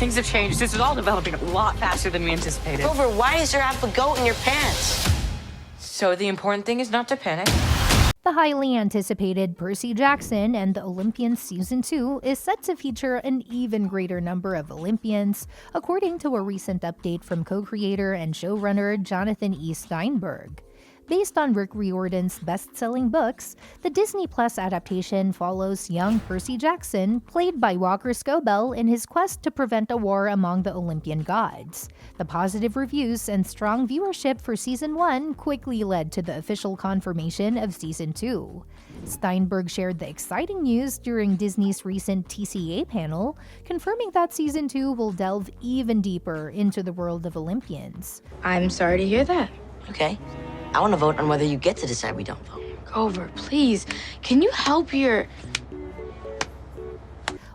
Things have changed. This is all developing a lot faster than we anticipated. Grover, why is there half a goat in your pants? So the important thing is not to panic. The highly anticipated Percy Jackson and the Olympians Season 2 is set to feature an even greater number of Olympians, according to a recent update from co-creator and showrunner Jonathan E. Steinberg. Based on Rick Riordan's best-selling books, the Disney Plus adaptation follows young Percy Jackson, played by Walker Scobell, in his quest to prevent a war among the Olympian gods. The positive reviews and strong viewership for Season 1 quickly led to the official confirmation of Season 2. Steinberg shared the exciting news during Disney's recent TCA panel, confirming that Season 2 will delve even deeper into the world of Olympians. I'm sorry to hear that. Okay. I want to vote on whether you get to decide we don't vote. Grover, please, can you help your...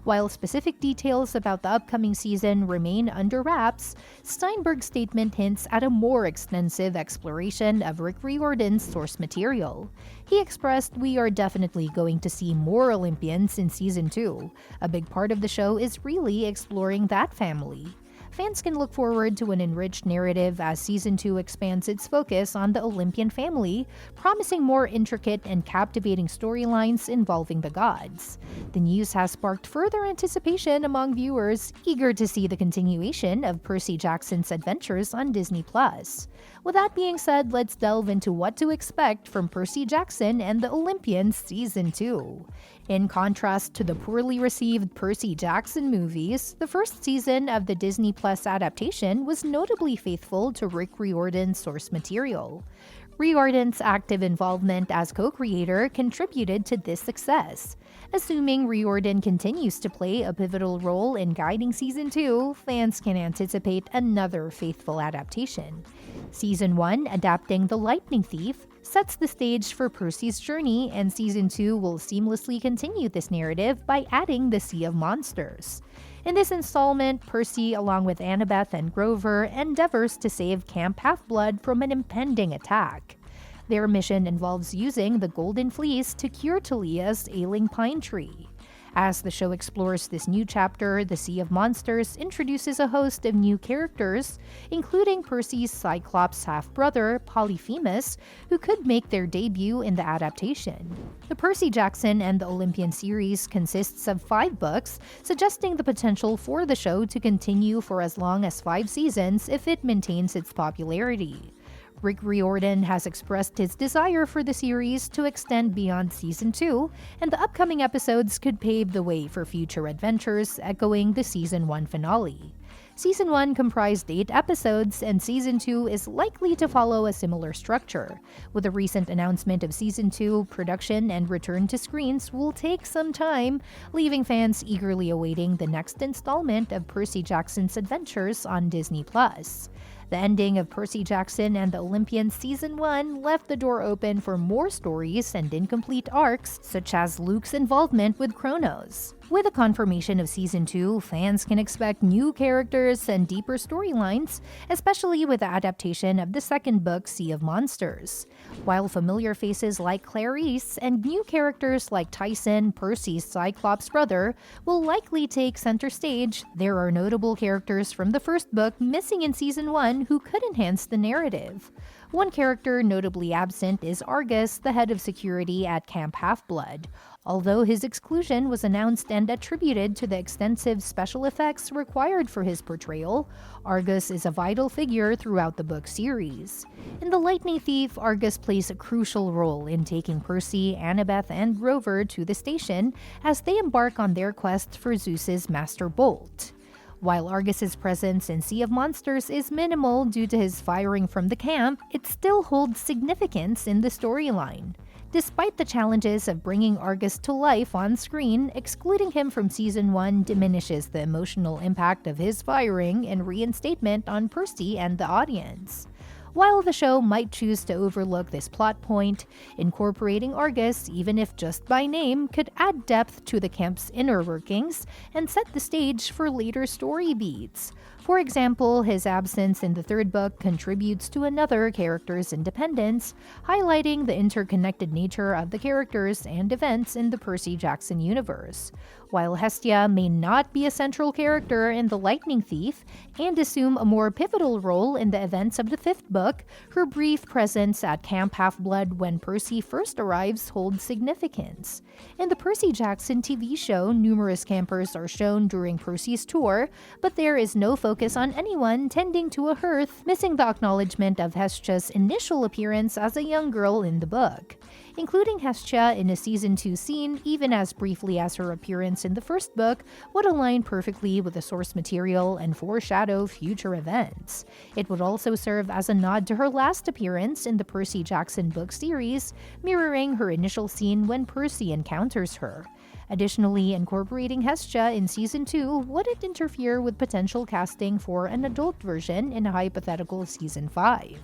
While specific details about the upcoming season remain under wraps, Steinberg's statement hints at a more extensive exploration of Rick Riordan's source material. He expressed, "We are definitely going to see more Olympians in Season 2. A big part of the show is really exploring that family." Fans can look forward to an enriched narrative as Season 2 expands its focus on the Olympian family, promising more intricate and captivating storylines involving the gods. The news has sparked further anticipation among viewers eager to see the continuation of Percy Jackson's adventures on Disney+. With that being said, let's delve into what to expect from Percy Jackson and the Olympians Season 2. In contrast to the poorly received Percy Jackson movies, the first season of the Disney Plus adaptation was notably faithful to Rick Riordan's source material. Riordan's active involvement as co-creator contributed to this success. Assuming Riordan continues to play a pivotal role in guiding Season 2, fans can anticipate another faithful adaptation. Season 1, adapting The Lightning Thief, sets the stage for Percy's journey, and Season 2 will seamlessly continue this narrative by adding the Sea of Monsters. In this installment, Percy, along with Annabeth and Grover, endeavors to save Camp Half-Blood from an impending attack. Their mission involves using the Golden Fleece to cure Talia's ailing pine tree. As the show explores this new chapter, the Sea of Monsters introduces a host of new characters, including Percy's Cyclops half-brother, Polyphemus, who could make their debut in the adaptation. The Percy Jackson and the Olympian series consists of 5 books, suggesting the potential for the show to continue for as long as 5 seasons if it maintains its popularity. Rick Riordan has expressed his desire for the series to extend beyond Season 2, and the upcoming episodes could pave the way for future adventures, echoing the Season 1 finale. Season 1 comprised 8 episodes, and Season 2 is likely to follow a similar structure. With a recent announcement of Season 2, production and return to screens will take some time, leaving fans eagerly awaiting the next installment of Percy Jackson's adventures on Disney+. The ending of Percy Jackson and the Olympians Season 1 left the door open for more stories and incomplete arcs, such as Luke's involvement with Kronos. With the confirmation of Season 2, fans can expect new characters and deeper storylines, especially with the adaptation of the second book, Sea of Monsters. While familiar faces like Clarice and new characters like Tyson, Percy's Cyclops brother, will likely take center stage, there are notable characters from the first book missing in Season 1 who could enhance the narrative. One character notably absent is Argus, the head of security at Camp Half-Blood. Although his exclusion was announced and attributed to the extensive special effects required for his portrayal, Argus is a vital figure throughout the book series. In The Lightning Thief, Argus plays a crucial role in taking Percy, Annabeth, and Grover to the station as they embark on their quest for Zeus's Master Bolt. While Argus's presence in Sea of Monsters is minimal due to his firing from the camp, it still holds significance in the storyline. Despite the challenges of bringing Argus to life on screen, excluding him from Season 1 diminishes the emotional impact of his firing and reinstatement on Percy and the audience. While the show might choose to overlook this plot point, incorporating Argus, even if just by name, could add depth to the camp's inner workings and set the stage for later story beats. For example, his absence in the third book contributes to another character's independence, highlighting the interconnected nature of the characters and events in the Percy Jackson universe. While Hestia may not be a central character in The Lightning Thief and assume a more pivotal role in the events of the fifth book, her brief presence at Camp Half-Blood when Percy first arrives holds significance. In the Percy Jackson TV show, numerous campers are shown during Percy's tour, but there is no focus on anyone tending to a hearth, missing the acknowledgement of Hestia's initial appearance as a young girl in the book. Including Hestia in a Season 2 scene, even as briefly as her appearance in the first book, would align perfectly with the source material and foreshadow future events. It would also serve as a nod to her last appearance in the Percy Jackson book series, mirroring her initial scene when Percy encounters her. Additionally, incorporating Hestia in Season 2 wouldn't interfere with potential casting for an adult version in a hypothetical Season 5.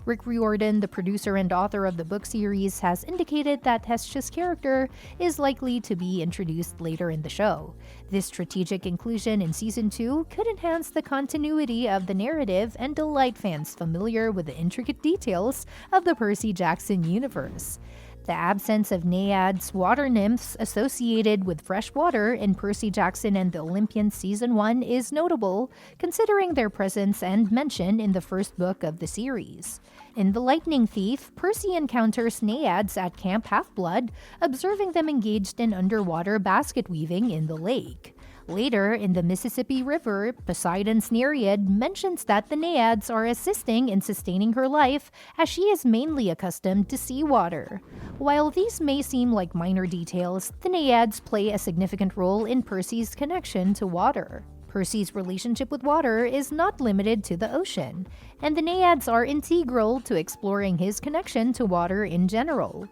Rick Riordan, the producer and author of the book series, has indicated that Hestia's character is likely to be introduced later in the show. This strategic inclusion in Season 2 could enhance the continuity of the narrative and delight fans familiar with the intricate details of the Percy Jackson universe. The absence of naiads, water nymphs associated with fresh water in Percy Jackson and the Olympians Season 1 is notable, considering their presence and mention in the first book of the series. In The Lightning Thief, Percy encounters naiads at Camp Half-Blood, observing them engaged in underwater basket weaving in the lake. Later, in the Mississippi River, Poseidon's Nereid mentions that the naiads are assisting in sustaining her life as she is mainly accustomed to seawater. While these may seem like minor details, the naiads play a significant role in Percy's connection to water. Percy's relationship with water is not limited to the ocean, and the naiads are integral to exploring his connection to water in general.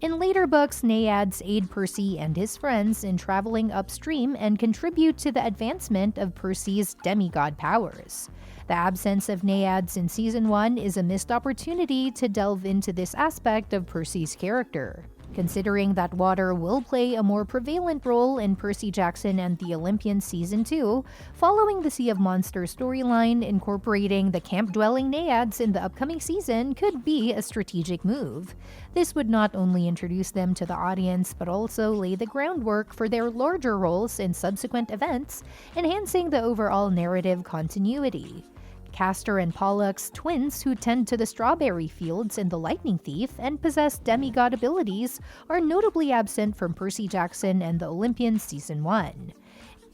In later books, naiads aid Percy and his friends in traveling upstream and contribute to the advancement of Percy's demigod powers. The absence of naiads in Season 1 is a missed opportunity to delve into this aspect of Percy's character. Considering that water will play a more prevalent role in Percy Jackson and the Olympians Season 2, following the Sea of Monsters storyline, incorporating the camp-dwelling naiads in the upcoming season could be a strategic move. This would not only introduce them to the audience, but also lay the groundwork for their larger roles in subsequent events, enhancing the overall narrative continuity. Castor and Pollux, twins who tend to the strawberry fields in The Lightning Thief and possess demigod abilities, are notably absent from Percy Jackson and the Olympians Season 1.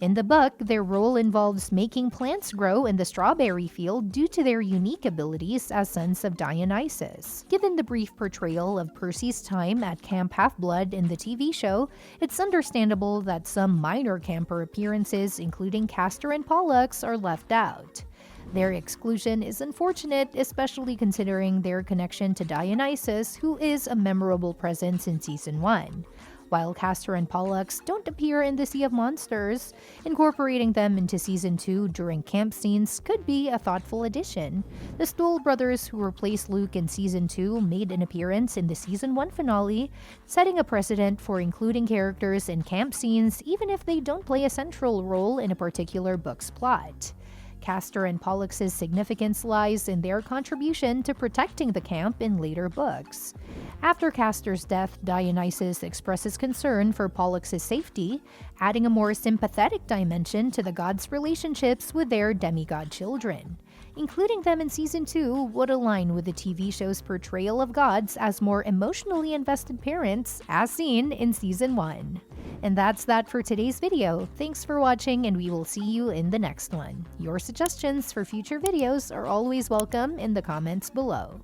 In the book, their role involves making plants grow in the strawberry field due to their unique abilities as sons of Dionysus. Given the brief portrayal of Percy's time at Camp Half-Blood in the TV show, it's understandable that some minor camper appearances, including Castor and Pollux, are left out. Their exclusion is unfortunate, especially considering their connection to Dionysus, who is a memorable presence in Season 1. While Castor and Pollux don't appear in the Sea of Monsters, incorporating them into Season 2 during camp scenes could be a thoughtful addition. The Stoll brothers, who replaced Luke in Season 2, made an appearance in the Season 1 finale, setting a precedent for including characters in camp scenes even if they don't play a central role in a particular book's plot. Castor and Pollux's significance lies in their contribution to protecting the camp in later books. After Castor's death, Dionysus expresses concern for Pollux's safety, adding a more sympathetic dimension to the gods' relationships with their demigod children. Including them in Season 2 would align with the TV show's portrayal of gods as more emotionally invested parents, as seen in Season 1. And that's that for today's video. Thanks for watching, and we will see you in the next one. Your suggestions for future videos are always welcome in the comments below.